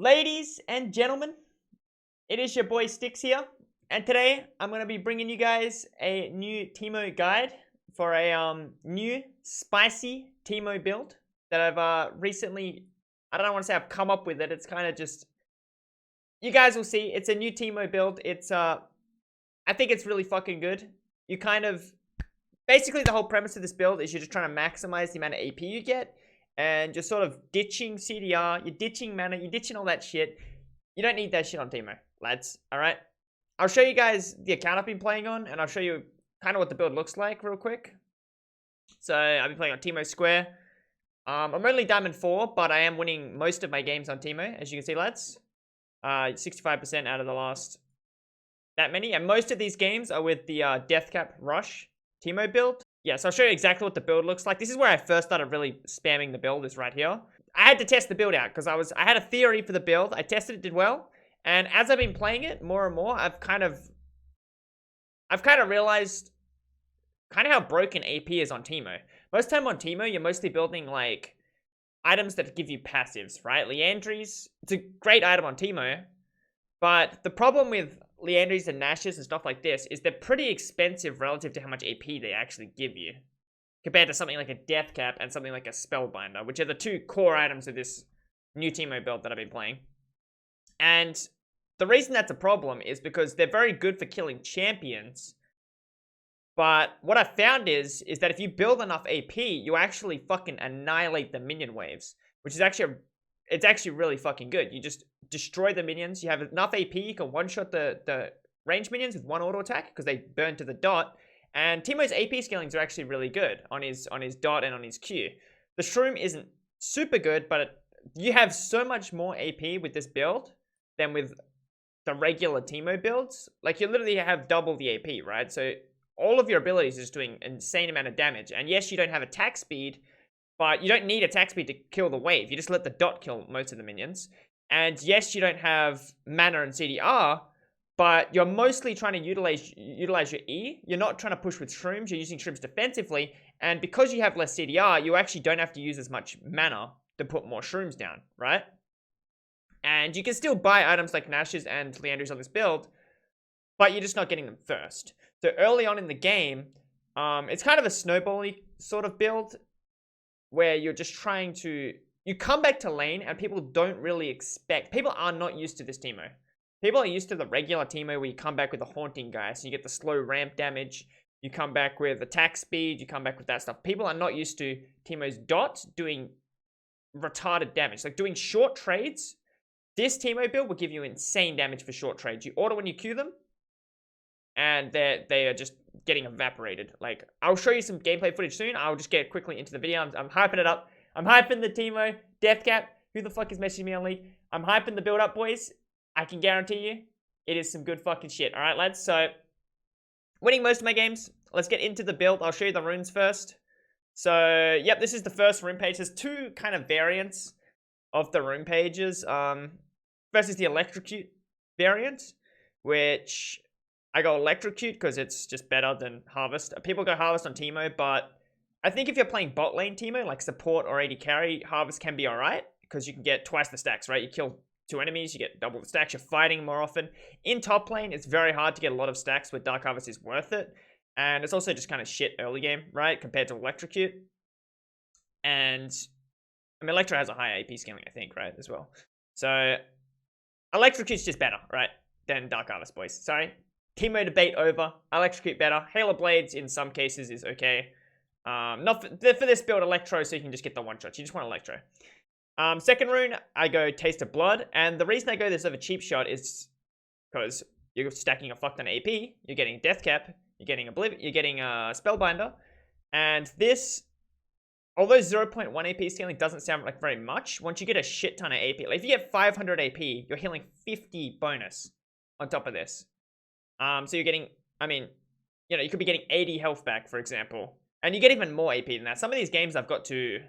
Ladies and gentlemen, it is your boy Sticks here, and today I'm gonna be bringing you guys a new Teemo guide for a new spicy Teemo build that I've recently. I don't want to say I've come up with it. It's kind of just you guys will see. It's a new Teemo build. I think it's really fucking good. You kind of basically the whole premise of this build is you're just trying to maximize the amount of AP you get. And you're sort of ditching CDR, you're ditching mana, you're ditching all that shit. You don't need that shit on Teemo, lads, alright? I'll show you guys the account I've been playing on, and I'll show you kind of what the build looks like real quick. So, I've been playing on Teemo Square. I'm only Diamond 4, but I am winning most of my games on Teemo, as you can see, lads. 65% out of the last that many. And most of these games are with the Deathcap Rush Teemo build. Yeah, so I'll show you exactly what the build looks like. This is where I first started really spamming the build, is right here. I had to test the build out because I had a theory for the build. I tested it, did well. And as I've been playing it more and more, I've kind of realized kind of how broken AP is on Teemo. Most time on Teemo, you're mostly building like items that give you passives, right? Leandries, it's a great item on Teemo, but the problem with Leandries and Nashes and stuff like this is they're pretty expensive relative to how much AP they actually give you. Compared to something like a Deathcap and something like a Spellbinder, which are the two core items of this new Teemo build that I've been playing. And the reason that's a problem is because they're very good for killing champions. But what I found is that if you build enough AP, you actually fucking annihilate the minion waves. Which is it's actually really fucking good. You just destroy the minions. You have enough AP, you can one-shot the range minions with one auto attack because they burn to the dot. And Teemo's AP scalings are actually really good on his dot and on his Q. The Shroom isn't super good, but you have so much more AP with this build than with the regular Teemo builds. Like, you literally have double the AP, right? So all of your abilities are just doing an insane amount of damage. And yes, you don't have attack speed, but you don't need attack speed to kill the wave. You just let the dot kill most of the minions. And yes, you don't have mana and CDR, but you're mostly trying to utilize your E. You're not trying to push with Shrooms. You're using Shrooms defensively. And because you have less CDR, you actually don't have to use as much mana to put more Shrooms down, right? And you can still buy items like Nashes and Leandries on this build, but you're just not getting them first. So early on in the game, it's kind of a snowball-y sort of build where you're just trying to... You come back to lane and people don't really expect... People are not used to this Teemo. People are used to the regular Teemo where you come back with a Haunting guy, so you get the slow ramp damage, you come back with attack speed, you come back with that stuff. People are not used to Teemo's dot doing retarded damage. Like, doing short trades, this Teemo build will give you insane damage for short trades. You auto when you queue them, and they are just getting evaporated. Like, I'll show you some gameplay footage soon. I'll just get quickly into the video. I'm hyping it up. I'm hyping the Teemo, Deathcap. Who the fuck is messaging me on League? I'm hyping the build up, boys. I can guarantee you, it is some good fucking shit. Alright, lads, so winning most of my games. Let's get into the build. I'll show you the runes first. So, yep, this is the first rune page. There's two kind of variants of the rune pages. First is the Electrocute variant, which I go Electrocute because it's just better than Harvest. People go Harvest on Teemo, but I think if you're playing bot lane Teemo, like support or AD carry, Harvest can be alright because you can get twice the stacks, right? You kill 2 enemies, you get double the stacks, you're fighting more often. In top lane, it's very hard to get a lot of stacks where Dark Harvest is worth it. And it's also just kind of shit early game, right? Compared to Electrocute. And, I mean, Electro has a higher AP scaling, I think, right? As well. So, Electrocute's just better, right? Than Dark Harvest, boys. Sorry. Teemo debate over. Electrocute better. Hail of Blades, in some cases, is okay. Not for this build, Electro, so you can just get the one-shots. You just want Electro. Second rune, I go Taste of Blood, and the reason I go this over Cheap Shot is because you're stacking a fuck ton of AP, you're getting Deathcap, you're getting you're getting Spellbinder, and this, although 0.1 AP scaling doesn't sound like very much, once you get a shit ton of AP, like if you get 500 AP, you're healing 50 bonus on top of this. So you're getting, I mean, you know, you could be getting 80 health back, for example, and you get even more AP than that. Some of these games I've got to...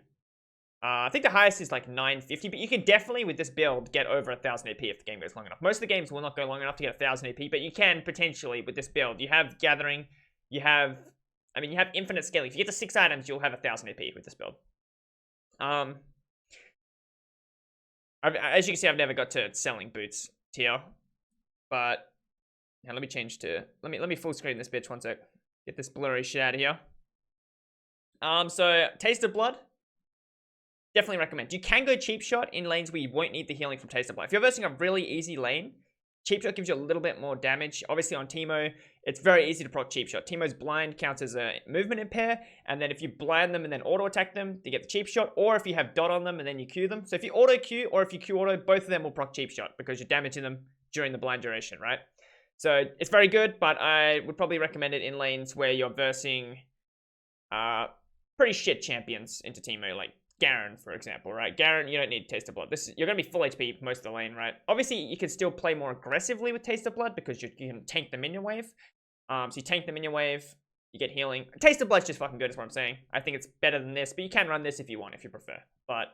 I think the highest is like 950, but you can definitely, with this build, get over 1000 AP if the game goes long enough. Most of the games will not go long enough to get 1000 AP, but you can potentially with this build. You have Gathering, you have infinite scaling. If you get to 6 items, you'll have 1000 AP with this build. As you can see, I've never got to selling boots tier. But now let me change to let me full screen this bitch 1 sec. Get this blurry shit out of here. So Taste of Blood, definitely recommend. You can go cheap shot in lanes where you won't need the healing from Taste of Blood. If you're versing a really easy lane, cheap shot gives you a little bit more damage. Obviously on Teemo, it's very easy to proc cheap shot. Teemo's blind counts as a movement impair, and then if you blind them and then auto attack them, you get the cheap shot, or if you have dot on them and then you Q them. So if you auto Q or if you Q auto, both of them will proc cheap shot because you're damaging them during the blind duration, right? So it's very good, but I would probably recommend it in lanes where you're versing pretty shit champions into Teemo, like Garen, for example, right? Garen, you don't need Taste of Blood. You're going to be full HP most of the lane, right? Obviously, you can still play more aggressively with Taste of Blood because you can tank the minion wave. So you tank the minion wave, you get healing. Taste of Blood's just fucking good is what I'm saying. I think it's better than this, but you can run this if you want, if you prefer. But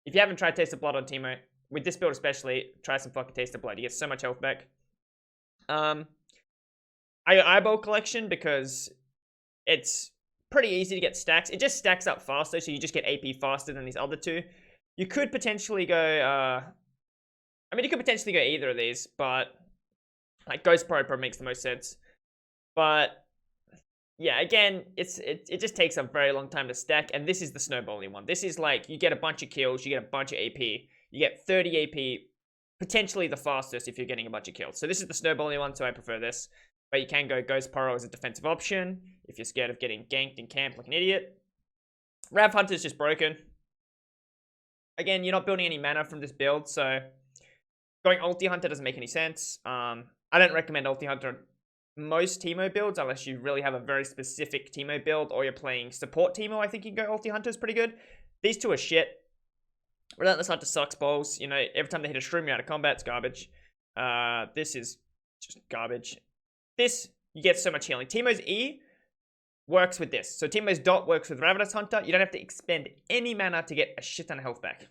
if you haven't tried Taste of Blood on Teemo, with this build especially, try some fucking Taste of Blood. You get so much health back. I got Eyeball Collection because it's pretty easy to get stacks. It just stacks up faster, so you just get AP faster than these other two. You could potentially go, I mean, you could potentially go either of these, but like Ghost Pro makes the most sense. But yeah, again, it just takes a very long time to stack, and this is the snowballing one. This is like, you get a bunch of kills, you get a bunch of AP, you get 30 AP, potentially the fastest if you're getting a bunch of kills. So this is the snowballing one, so I prefer this. But you can go Ghost Pyro as a defensive option if you're scared of getting ganked in camp like an idiot. Rav Hunter's just broken. Again, you're not building any mana from this build, so going Ulti Hunter doesn't make any sense. I don't recommend Ulti Hunter on most Teemo builds unless you really have a very specific Teemo build or you're playing support Teemo. I think you can go Ulti Hunter is pretty good. These two are shit. Relentless Hunter sucks balls. You know, every time they hit a shroom, you're out of combat. It's garbage. This is just garbage. This, you get so much healing. Teemo's E works with this. So Teemo's dot works with Ravenous Hunter. You don't have to expend any mana to get a shit ton of health back.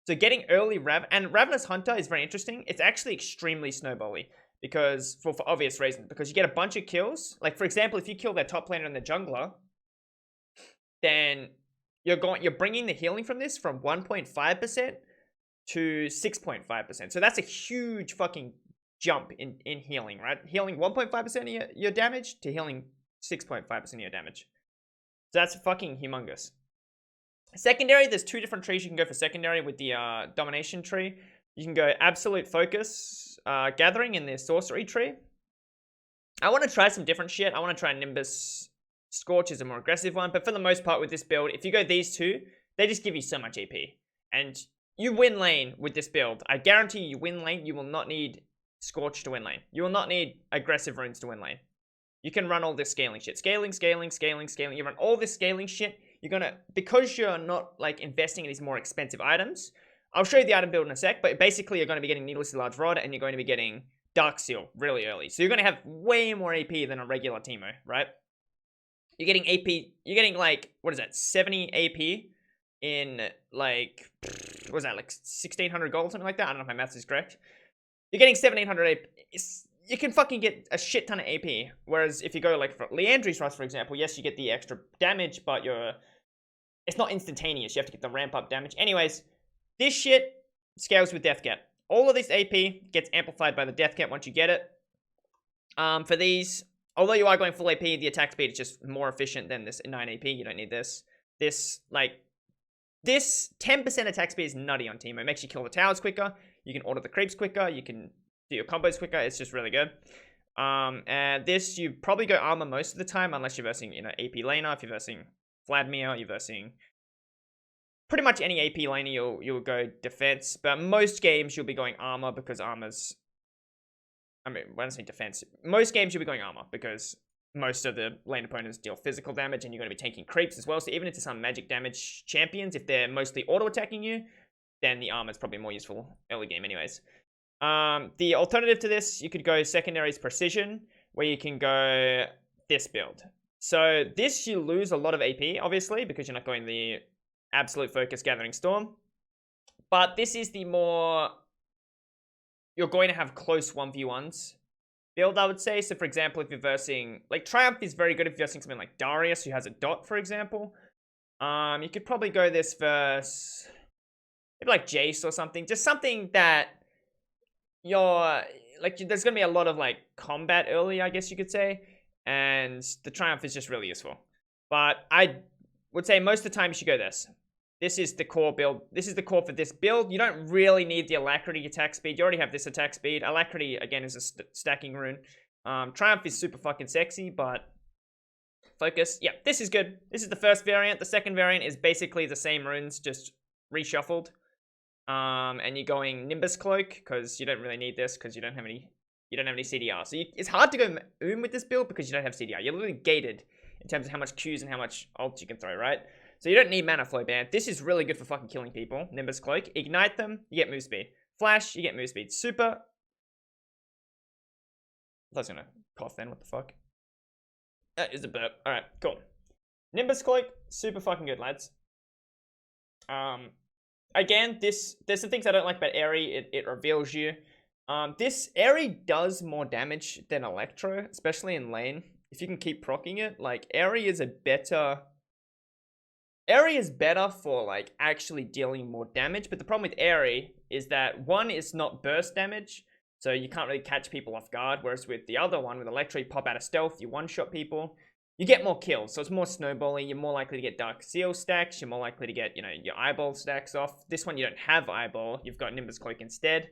So getting early and Ravenous Hunter is very interesting. It's actually extremely snowbally because for obvious reasons. Because you get a bunch of kills. Like for example, if you kill their top laner and the jungler, then you're bringing the healing from this from 1.5% to 6.5%. So that's a huge fucking jump in healing, right? Healing 1.5% of your damage to healing 6.5% of your damage. So that's fucking humongous. Secondary, there's two different trees you can go for secondary with the domination tree. You can go absolute focus gathering in the sorcery tree. I want to try some different shit. I want to try Nimbus. Scorch is a more aggressive one, but for the most part with this build, if you go these two, they just give you so much AP. And you win lane with this build. I guarantee you win lane, you will not need Scorch to win lane. You will not need aggressive runes to win lane. You can run all this scaling shit. Scaling. You run all this scaling shit. You're gonna, because you're not like investing in these more expensive items, I'll show you the item build in a sec, but basically you're going to be getting Needlessly Large Rod and you're going to be getting Dark Seal really early. So you're going to have way more AP than a regular Teemo, right? You're getting AP, you're getting like, what is that, 70 AP in like, what was that, like 1600 gold, something like that? I don't know if my maths is correct. You're getting 1700 AP. You can fucking get a shit ton of AP. Whereas if you go like for Leandry's Rust, for example, yes, you get the extra damage, but it's not instantaneous. You have to get the ramp up damage. Anyways, this shit scales with Deathcap. All of this AP gets amplified by the Deathcap once you get it. For these, although you are going full AP, the attack speed is just more efficient than this 9 AP. You don't need this. This 10% attack speed is nutty on Teemo. It makes you kill the towers quicker. You can order the creeps quicker. You can do your combos quicker. It's just really good. And this, you probably go armor most of the time, unless you're versing, AP laner. If you're versing Vladimir, you're versing pretty much any AP laner, you'll go defense. But most games, you'll be going armor because armor's... I mean, when I say defense, most games you'll be going armor because most of the lane opponents deal physical damage and you're going to be taking creeps as well. So even into some magic damage champions, if they're mostly auto-attacking you, then the armor is probably more useful early game anyways. The alternative to this, you could go secondaries precision, where you can go this build. So this, you lose a lot of AP, obviously, because you're not going the absolute focus gathering storm. But this is the more... You're going to have close 1v1s build, I would say. So, for example, if you're versing... Like, Triumph is very good if you're versing something like Darius, who has a dot, for example. You could probably go this verse... maybe like Jace or something. Just something that you're like, there's gonna be a lot of like combat early, I guess you could say, and the Triumph is just really useful. But I would say most of the time you should go this. This is the core build. This is the core for this build. You don't really need the Alacrity attack speed. You already have this attack speed. Alacrity, again, is a stacking rune. Triumph is super fucking sexy, but Focus. Yeah, this is good. This is the first variant. The second variant is basically the same runes, just reshuffled. And you're going Nimbus Cloak, because you don't really need this, because you don't have any CDR. So it's hard to go with this build, because you don't have CDR. You're literally gated in terms of how much Qs and how much ults you can throw, right? So you don't need Mana Flow Band. This is really good for fucking killing people. Nimbus Cloak. Ignite them, you get move speed. Flash, you get move speed. Super. I was gonna cough then, what the fuck? That is a burp. Alright, cool. Nimbus Cloak, super fucking good, lads. Again, there's some things I don't like about Airy. It reveals you. This Airy does more damage than Electro, especially in lane. If you can keep proccing it, like, Airy is better for, like, actually dealing more damage. But the problem with Airy is that, one, it's not burst damage, so you can't really catch people off guard. Whereas with the other one, with Electro, you pop out of stealth, you one-shot people. You get more kills, so it's more snowballing. You're more likely to get Dark Seal stacks. You're more likely to get, your Eyeball stacks off. This one, you don't have Eyeball. You've got Nimbus Cloak instead.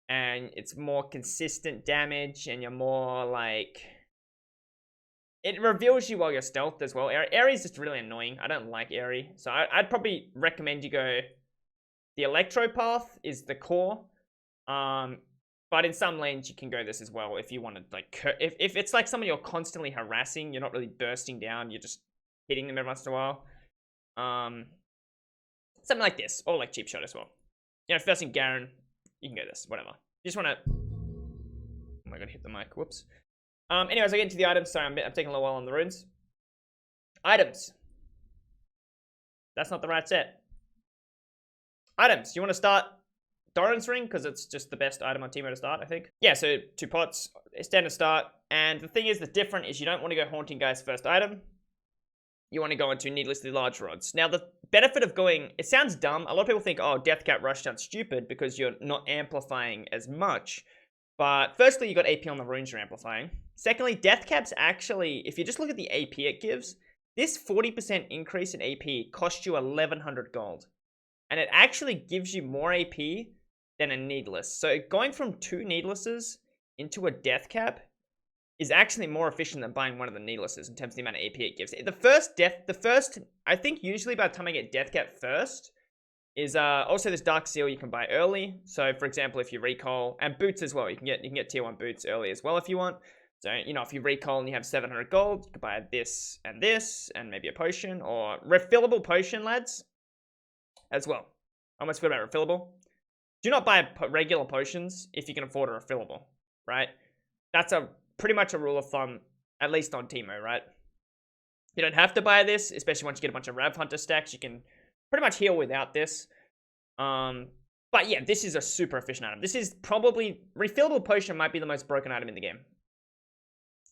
And it's more consistent damage, and you're more, like... It reveals you while you're stealthed as well. Airy is just really annoying. I don't like Airy. So I'd probably recommend you go... The Electro path is the core. But in some lanes, you can go this as well if you want to, like... If it's like someone you're constantly harassing, you're not really bursting down, you're just hitting them every once in a while. Something like this. Or like Cheap Shot as well. First in Garen, you can go this. Whatever. You just want to... Oh my god, hit the mic. Whoops. Anyways, I get into the items. Sorry, I'm taking a little while on the runes. Items. That's not the right set. Items. You want to start Doran's Ring, because it's just the best item on Teemo to start, I think. Yeah, so 2 pots, standard start. And the thing is, the different is you don't want to go Haunting Guy's first item. You want to go into Needlessly Large Rods. Now, the benefit of going... It sounds dumb. A lot of people think, oh, Deathcap Rush sounds stupid because you're not amplifying as much. But firstly, you got AP on the runes you're amplifying. Secondly, Deathcap's actually, if you just look at the AP it gives, this 40% increase in AP costs you 1,100 gold. And it actually gives you more AP than a Needless. So going from 2 Needlesses into a Deathcap is actually more efficient than buying one of the Needlesses in terms of the amount of AP it gives. The first, I think usually by the time I get Deathcap first, is also this Dark Seal you can buy early. So for example, if you recall, and boots as well, you can get tier 1 boots early as well if you want. So, if you recall and you have 700 gold, you can buy this, and maybe a potion, or refillable potion, lads, as well. I almost forgot about refillable. Do not buy regular potions if you can afford a refillable, right? That's pretty much a rule of thumb, at least on Teemo, right? You don't have to buy this, especially once you get a bunch of Rav Hunter stacks. You can pretty much heal without this. But yeah, this is a super efficient item. This is probably... Refillable potion might be the most broken item in the game.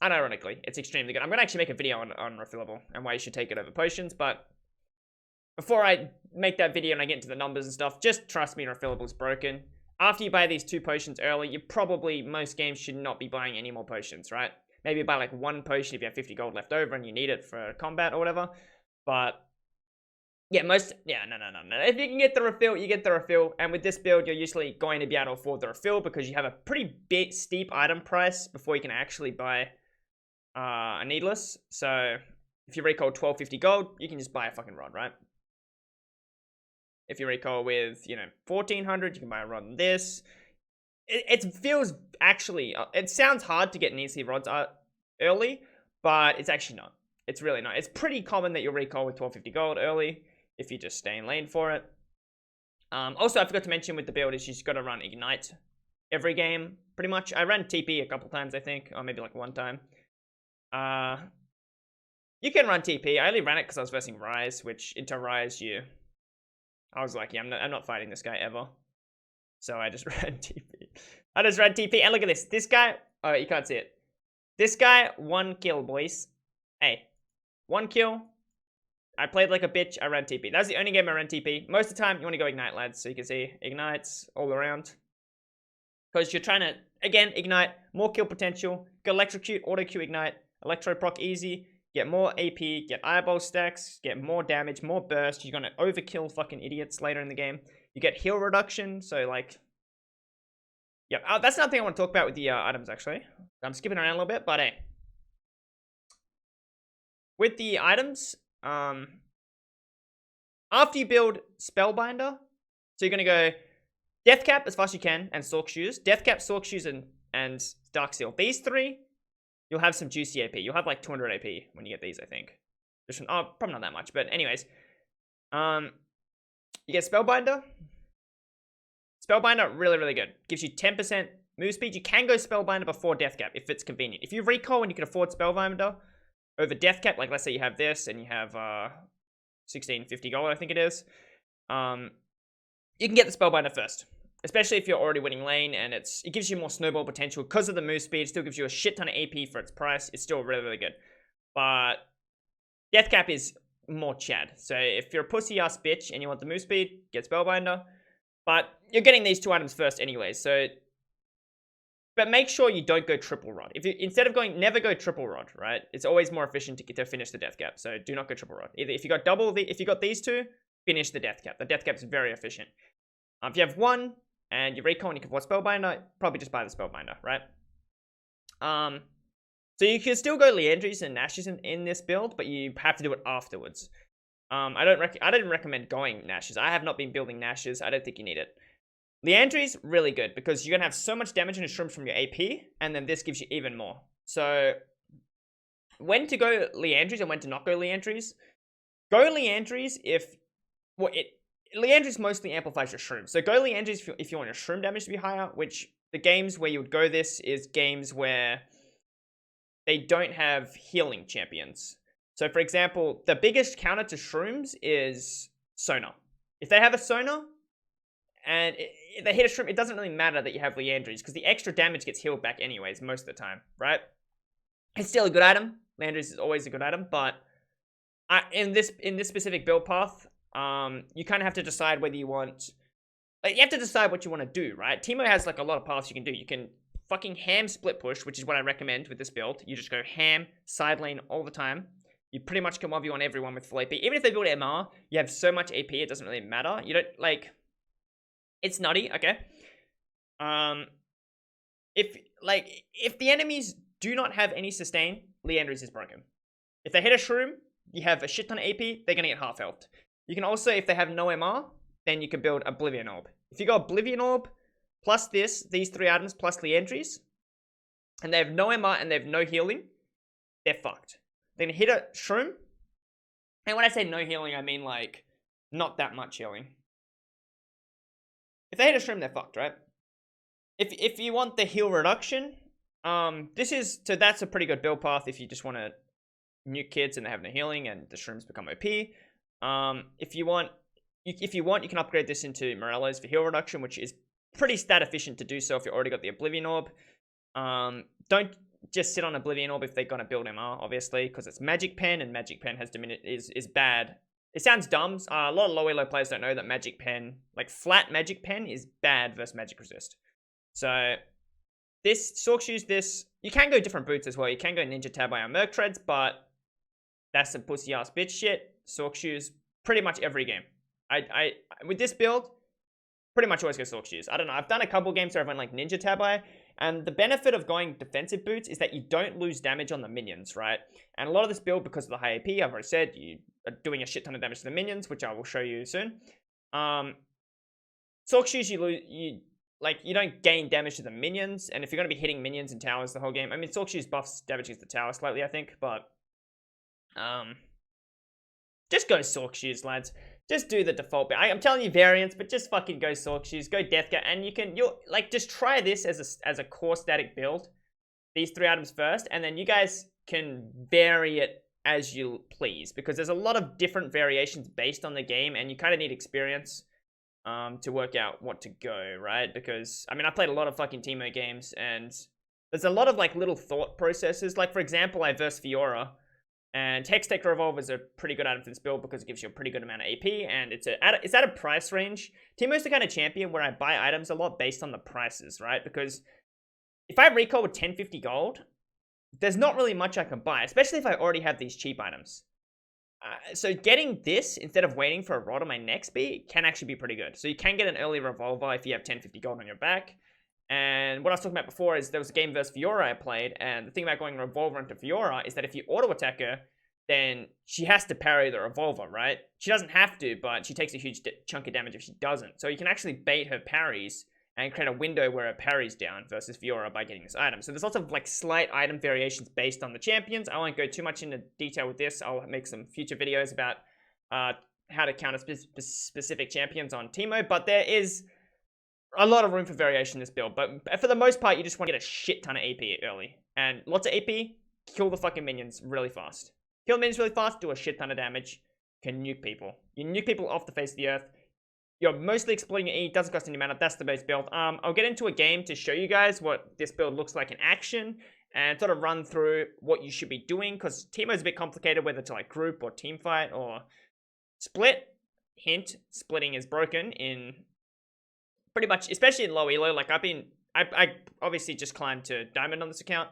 Unironically, it's extremely good. I'm going to actually make a video on refillable and why you should take it over potions, but before I make that video and I get into the numbers and stuff, just trust me, refillable is broken. After you buy these 2 potions early, you probably, most games should not be buying any more potions, right? Maybe buy like 1 potion if you have 50 gold left over and you need it for combat or whatever. But yeah, no. If you can get the refill, you get the refill. And with this build, you're usually going to be able to afford the refill because you have a pretty steep item price before you can actually buy a Needless. So if you recall 1250 gold, you can just buy a fucking rod, right? If you recall with, 1400, you can buy a rod on this. It feels actually, it sounds hard to get needlessly rods early, but it's actually not. It's really not. It's pretty common that you'll recall with 1250 gold early if you just stay in lane for it. Also, I forgot to mention with the build is you just got to run Ignite every game, pretty much. I ran TP a couple times, I think, or maybe like 1 time. You can run TP. I only ran it because I was versing Rise, which into Rise I was like, yeah, I'm not fighting this guy ever. So I just ran TP. And look at this. This guy, oh, you can't see it. This guy, 1 kill, boys. Hey, 1 kill. I played like a bitch, I ran TP. That was the only game I ran TP. Most of the time, you want to go Ignite, lads. So you can see Ignites all around. Because you're trying to, again, Ignite, more kill potential, go Electrocute, Auto Q Ignite, Electro Proc easy, get more AP, get eyeball stacks, get more damage, more burst. You're going to overkill fucking idiots later in the game. You get heal reduction, so like... Yep, that's another thing I want to talk about with the items, actually. I'm skipping around a little bit, but hey. With the items, after you build Spellbinder, so you're going to go Deathcap as fast as you can, and Sork Shoes. Deathcap, Sork Shoes, and Dark Seal. These three, you'll have some juicy AP. You'll have like 200 AP when you get these, I think. Probably not that much, but anyways. You get Spellbinder. Spellbinder, really, really good. Gives you 10% move speed. You can go Spellbinder before Deathcap if it's convenient. If you recoil and you can afford Spellbinder over Deathcap, like let's say you have this and you have 1650 gold, I think it is. You can get the Spellbinder first. Especially if you're already winning lane and it gives you more snowball potential because of the move speed. It still gives you a shit ton of AP for its price. It's still really, really good. But Deathcap is more Chad. So if you're a pussy ass bitch and you want the move speed, get Spellbinder. But you're getting these two items first anyway. So, but make sure you don't go triple rod. If you instead of going, never go triple rod, right? It's always more efficient to finish the Deathcap. So do not go triple rod. Either if you got if you got these two, finish the Deathcap. The Deathcap is very efficient. If you have one and you recall and you can afford Spellbinder, probably just buy the Spellbinder, right? So you can still go Leandries and Nashes in this build, but you have to do it afterwards. I didn't recommend going Nashes. I have not been building Nashes. I don't think you need it. Leandries, really good, because you're going to have so much damage in the shrooms from your AP, and then this gives you even more. So, when to go Leandries and when to not go Leandries? Go Leandries if... Well, Leandries mostly amplifies your shrooms. So go Leandries if you want your shroom damage to be higher, which the games where you would go this is games where they don't have healing champions. So, for example, the biggest counter to shrooms is Sonar. If they have a Sonar, and if they hit a shroom, it doesn't really matter that you have Leandries, because the extra damage gets healed back anyways, most of the time, right? It's still a good item. Leandries is always a good item, but in this specific build path, you kind of have to decide whether you want... Like, you have to decide what you want to do, right? Teemo has, like, a lot of paths you can do. You can fucking ham split push, which is what I recommend with this build. You just go ham, side lane all the time. You pretty much can 1v1 everyone with full AP. Even if they build MR, you have so much AP, it doesn't really matter. You don't, like... It's nutty, okay? If the enemies do not have any sustain, Leandries is broken. If they hit a shroom, you have a shit ton of AP, they're gonna get half health. You can also, if they have no MR, then you can build Oblivion Orb. If you go Oblivion Orb, plus these three items, plus Leandries, and they have no MR and they have no healing, they're fucked. Then hit a shroom, and when I say no healing, I mean, like, not that much healing. If they hit a shroom, they're fucked, right? If you want the heal reduction, that's a pretty good build path if you just want to nuke kids and they have no healing and the shrooms become OP. If you want, you can upgrade this into Morello's for heal reduction, which is pretty stat efficient to do so if you already got the Oblivion Orb. Don't just sit on Oblivion Orb if they're gonna build MR, obviously, because it's Magic Pen and Magic Pen has is bad. It sounds dumb. A lot of low elo players don't know that Magic Pen, like flat Magic Pen, is bad versus Magic Resist. So this Sork Shoes, you can go different boots as well. You can go Ninja Tab by our Merc Treads, but that's some pussy ass bitch shit. Sork Shoes pretty much every game. I with this build, pretty much always go Sork Shoes. I don't know. I've done a couple games where I've went like Ninja Tab by, and the benefit of going defensive boots is that you don't lose damage on the minions, right? And a lot of this build, because of the high AP, I've already said, you are doing a shit ton of damage to the minions, which I will show you soon. Sork Shoes, you don't gain damage to the minions, and if you're going to be hitting minions and towers the whole game, I mean, Sork Shoes buffs damage against the tower slightly, I think, but just go Sork Shoes, lads. Just do the default bit. I'm telling you variants, but just fucking go Sork Shoes, go Deathcap, and you'll just try this as a core static build. These three items first, and then you guys can vary it as you please, because there's a lot of different variations based on the game, and you kind of need experience to work out what to go, right? Because, I mean, I played a lot of fucking Teemo games, and there's a lot of, like, little thought processes. Like, for example, I versed Fiora, And Hextech Revolver is a pretty good item for this build because it gives you a pretty good amount of AP, and it's at a price range. Teemo's the kind of champion where I buy items a lot based on the prices, right? Because if I recall with 1050 gold, there's not really much I can buy, especially if I already have these cheap items. So getting this instead of waiting for a rod on my next beat can actually be pretty good. So you can get an early revolver if you have 1050 gold on your back. And what I was talking about before is there was a game versus Fiora I played, and the thing about going revolver into Fiora is that if you auto attack her, then she has to parry the revolver, right? She doesn't have to, but she takes a huge chunk of damage if she doesn't. So you can actually bait her parries and create a window where her parry's down versus Fiora by getting this item. So there's lots of like slight item variations based on the champions. I won't go too much into detail with this. I'll make some future videos about how to counter specific champions on Teemo, but there is a lot of room for variation in this build. But for the most part, you just want to get a shit ton of AP early. And lots of AP, kill the fucking minions really fast. Kill minions really fast, do a shit ton of damage, can nuke people. You nuke people off the face of the earth. You're mostly exploiting your E, doesn't cost any mana, that's the base build. I'll get into a game to show you guys what this build looks like in action, and sort of run through what you should be doing, because Teemo is a bit complicated, whether to like group or team fight or split. Hint, splitting is broken in pretty much, especially in low elo. Like I obviously just climbed to diamond on this account.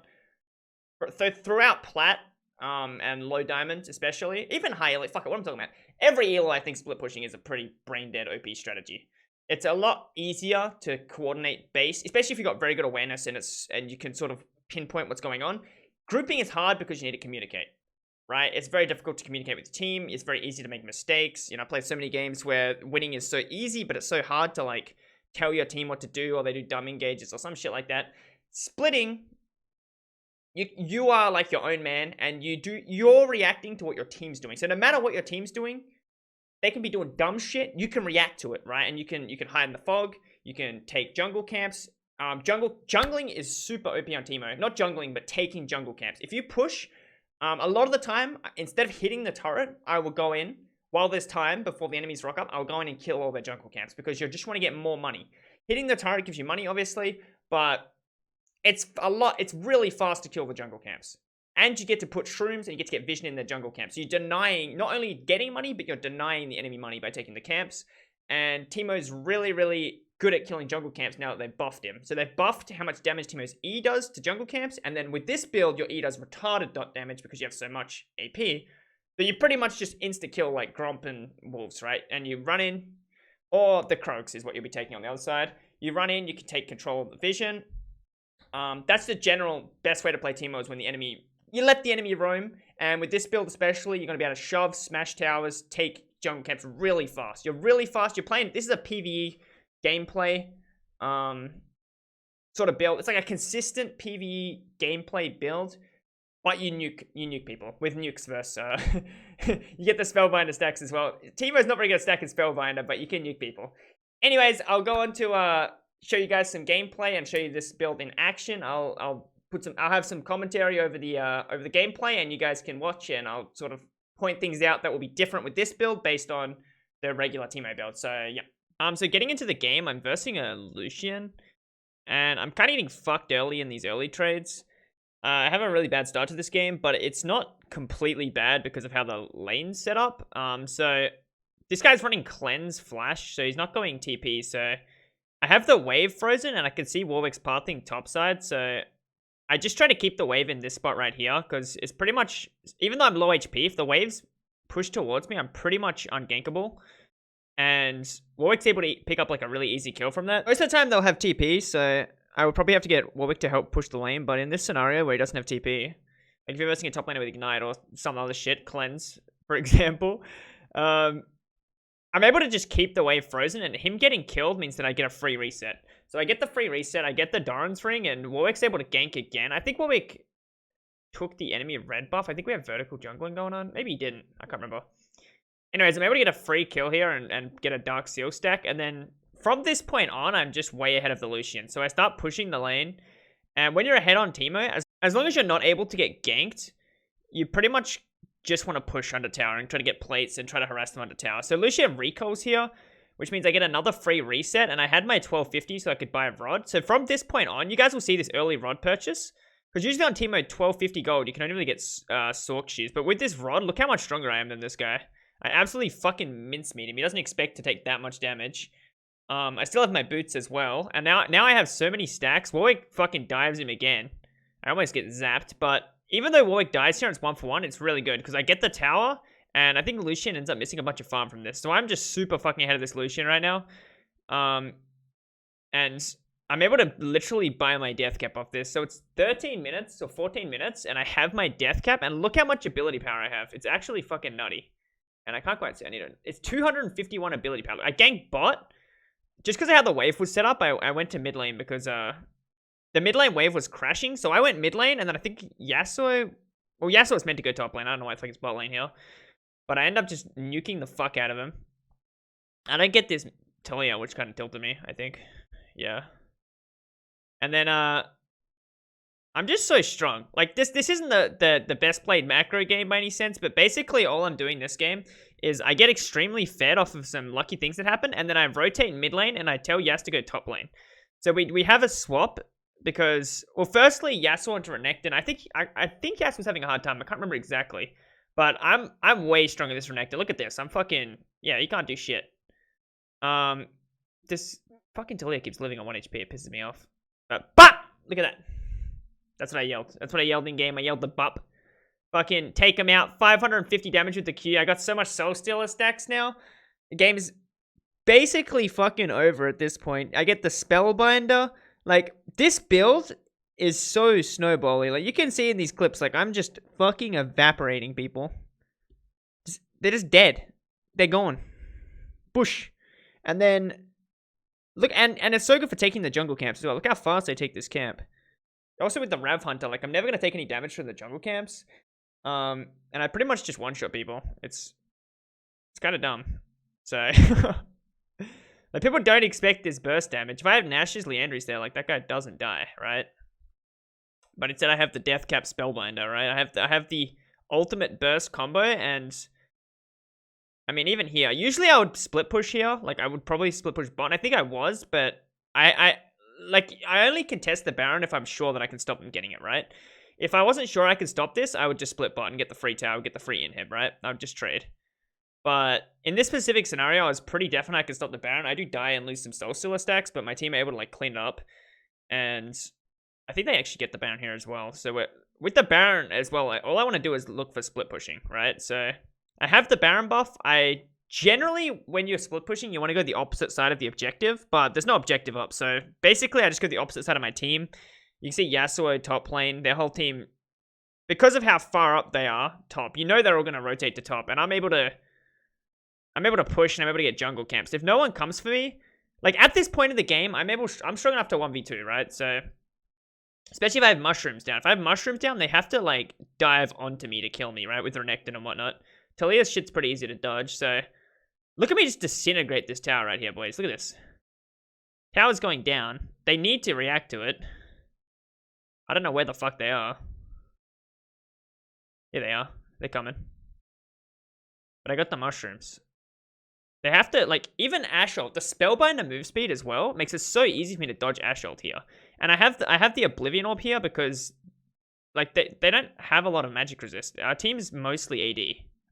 So throughout plat, and low diamond especially, even high elo, fuck it, what I'm talking about. Every elo, I think split pushing is a pretty brain dead OP strategy. It's a lot easier to coordinate base, especially if you've got very good awareness and you can sort of pinpoint what's going on. Grouping is hard because you need to communicate, right? It's very difficult to communicate with the team. It's very easy to make mistakes. You know, I played so many games where winning is so easy, but it's so hard to like tell your team what to do, or they do dumb engages or some shit like that. Splitting, you are like your own man, and you're reacting to what your team's doing. So no matter what your team's doing, they can be doing dumb shit. You can react to it, right? And you can hide in the fog. You can take jungle camps. Jungling is super OP on Teemo. Not jungling, but taking jungle camps. If you push, a lot of the time, instead of hitting the turret, I will go in while there's time before the enemies rock up. I'll go in and kill all their jungle camps because you just want to get more money. Hitting the turret gives you money, obviously, but it's really fast to kill the jungle camps. And you get to put shrooms and you get to get vision in their jungle camps. So you're denying, not only getting money, but you're denying the enemy money by taking the camps. And Teemo's really, really good at killing jungle camps now that they've buffed him. So they've buffed how much damage Teemo's E does to jungle camps. And then with this build, your E does retarded dot damage because you have so much AP. So you pretty much just insta-kill like Gromp and Wolves, right? And you run in, or the Krogs is what you'll be taking on the other side. You run in, you can take control of the vision. That's the general best way to play Teemo, is when you let the enemy roam, and with this build especially, you're going to be able to shove, smash towers, take jungle camps really fast. You're really fast. You're playing, this is a PvE gameplay sort of build. It's like a consistent PvE gameplay build, but you nuke people with nukes versus, you get the Spellbinder stacks as well. Teemo's not very good at stacking Spellbinder, but you can nuke people. Anyways, I'll go on to show you guys some gameplay and show you this build in action. I'll have some commentary over the gameplay, and you guys can watch, and I'll sort of point things out that will be different with this build based on the regular Teemo build. So yeah. So getting into the game, I'm versing a Lucian, and I'm kind of getting fucked early in these early trades. I have a really bad start to this game, but it's not completely bad because of how the lane's set up. So this guy's running Cleanse Flash, so he's not going TP. So I have the wave frozen, and I can see Warwick's pathing topside. So I just try to keep the wave in this spot right here, because it's pretty much, even though I'm low HP, if the waves push towards me, I'm pretty much ungankable. And Warwick's able to pick up like a really easy kill from that. Most of the time they'll have TP, so I would probably have to get Warwick to help push the lane. But in this scenario where he doesn't have TP, like if you're versing a top laner with Ignite or some other shit, Cleanse, for example, I'm able to just keep the wave frozen, and him getting killed means that I get a free reset. So I get the free reset, I get the Doran's ring, and Warwick's able to gank again. I think Warwick took the enemy red buff. I think we have vertical jungling going on. Maybe he didn't. I can't remember. Anyways, I'm able to get a free kill here and get a Dark Seal stack. And then from this point on, I'm just way ahead of the Lucian. So I start pushing the lane. And when you're ahead on Teemo, as long as you're not able to get ganked, you pretty much just want to push under tower and try to get plates and try to harass them under tower. So Lucian recalls here, which means I get another free reset, and I had my 1250 so I could buy a rod. So from this point on, you guys will see this early rod purchase, Because usually on Teemo, 1250 gold, you can only really get Sork shoes. But with this rod, look how much stronger I am than this guy. I absolutely fucking mincemeat him. He doesn't expect to take that much damage. I still have my boots as well. And now I have so many stacks. Warwick fucking dives him again. I almost get zapped. But even though Warwick dies here, it's 1-for-1. It's really good. Because I get the tower. And I think Lucian ends up missing a bunch of farm from this. So I'm just super fucking ahead of this Lucian right now. And I'm able to literally buy my Deathcap off this. So it's 13 minutes or 14 minutes. And I have my Deathcap. And look how much ability power I have. It's actually fucking nutty. And I can't quite see. I need it. It's 251 ability power. I ganked bot. Just because of how the wave was set up, I went to mid lane because the mid lane wave was crashing. So I went mid lane, and then I think Yasuo... Well, Yasuo was meant to go top lane. I don't know why I think it's bot lane here. But I end up just nuking the fuck out of him. I don't get this Talia, which kind of tilted me, I think. Yeah. And then, I'm just so strong. Like, this isn't the best played macro game by any sense, but basically all I'm doing this game is I get extremely fed off of some lucky things that happen, and then I rotate mid lane, and I tell Yas to go top lane. So we have a swap, because... Well, firstly, Yasuo went to Renekton. I think Yas was having a hard time. I can't remember exactly. But I'm way stronger than this Renekton. Look at this. I'm fucking... Yeah, you can't do shit. This fucking Talia keeps living on 1 HP. It pisses me off. But! Look at that. That's what I yelled. That's what I yelled in game. I yelled the bup. Fucking take him out. 550 damage with the Q. I got so much Soul Stealer stacks now. The game is basically fucking over at this point. I get the Spellbinder. Like, this build is so snowbally. Like, you can see in these clips, like, I'm just fucking evaporating people. They're just dead. They're gone. Bush. And then, look, and it's so good for taking the jungle camps as well. Look how fast I take this camp. Also with the Rav Hunter, like, I'm never going to take any damage from the jungle camps. And I pretty much just one-shot people. It's kind of dumb. So, like, people don't expect this burst damage. If I have Nash's Leandry's there, like, that guy doesn't die, right? But instead I have the Deathcap Spellbinder, right? I have the ultimate burst combo, and... I mean, even here, usually I would split push here. Like, I would probably split push bot. I think I was, but I only contest the Baron if I'm sure that I can stop them getting it, right? If I wasn't sure I could stop this, I would just split bot and get the free tower, get the free inhib, right? I would just trade. But in this specific scenario, I was pretty definite I could stop the Baron. I do die and lose some Soul Stealer stacks, but my team are able to, like, clean it up. And I think they actually get the Baron here as well. So with the Baron as well, all I want to do is look for split pushing, right? So... I have the Baron buff. I generally, when you're split pushing, you want to go the opposite side of the objective, but there's no objective up. So basically, I just go the opposite side of my team. You can see Yasuo top lane, their whole team, because of how far up they are top, you know they're all going to rotate to top, and I'm able to push and I'm able to get jungle camps. If no one comes for me, like at this point of the game, I'm strong enough to 1v2, right? So especially if I have mushrooms down. If I have mushrooms down, they have to like dive onto me to kill me, right? With Renekton and whatnot. Talia's shit's pretty easy to dodge, so... Look at me just disintegrate this tower right here, boys. Look at this. Tower's going down. They need to react to it. I don't know where the fuck they are. Here they are. They're coming. But I got the mushrooms. They have to, like, even Assault, the Spellbinder move speed as well, makes it so easy for me to dodge Assault here. And I have the Oblivion Orb here because, like, they don't have a lot of magic resist. Our team's mostly AD.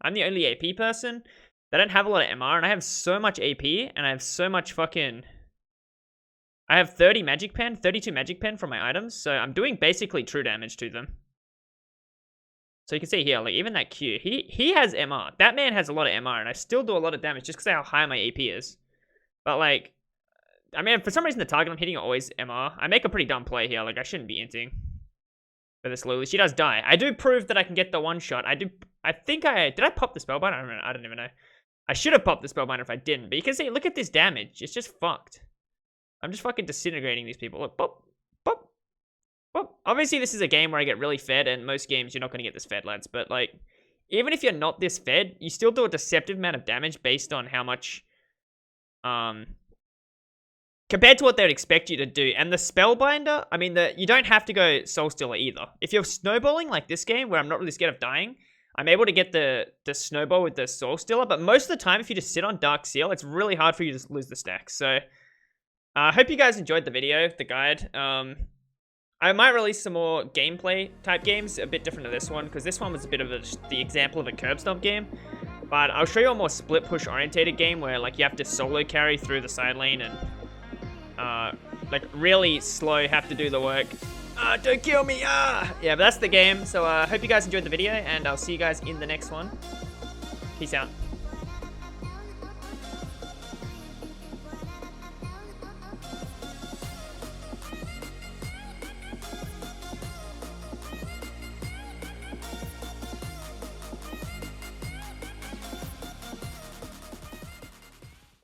I'm the only AP person. They don't have a lot of MR, and I have so much AP, and I have so much fucking... I have 30 magic pen, 32 magic pen from my items, so I'm doing basically true damage to them. So you can see here, like, even that Q, he has MR. That man has a lot of MR, and I still do a lot of damage just because of how high my AP is. But, like, I mean, for some reason the target I'm hitting are always MR. I make a pretty dumb play here, like, I shouldn't be inting. For this Lulu, she does die. I do prove that I can get the one shot. Did I pop the Spellbinder? I don't even know. I should have popped the Spellbinder if I didn't. But you can see, look at this damage. It's just fucked. I'm just fucking disintegrating these people. Look, pop, pop, pop. Obviously, this is a game where I get really fed, and most games you're not going to get this fed, lads. But, like, even if you're not this fed, you still do a deceptive amount of damage based on how much, compared to what they would expect you to do. And the Spellbinder, I mean, you don't have to go Soul Stealer either. If you're snowballing like this game, where I'm not really scared of dying, I'm able to get the snowball with the Soul Stealer. But most of the time, if you just sit on Dark Seal, it's really hard for you to lose the stacks. So, I hope you guys enjoyed the video, the guide. I might release some more gameplay type games, a bit different to this one, because this one was a bit of the example of a curb stomp game. But I'll show you a more split push orientated game where like you have to solo carry through the side lane and like really slow, have to do the work. Don't kill me! Yeah, but that's the game. So hope you guys enjoyed the video, and I'll see you guys in the next one. Peace out.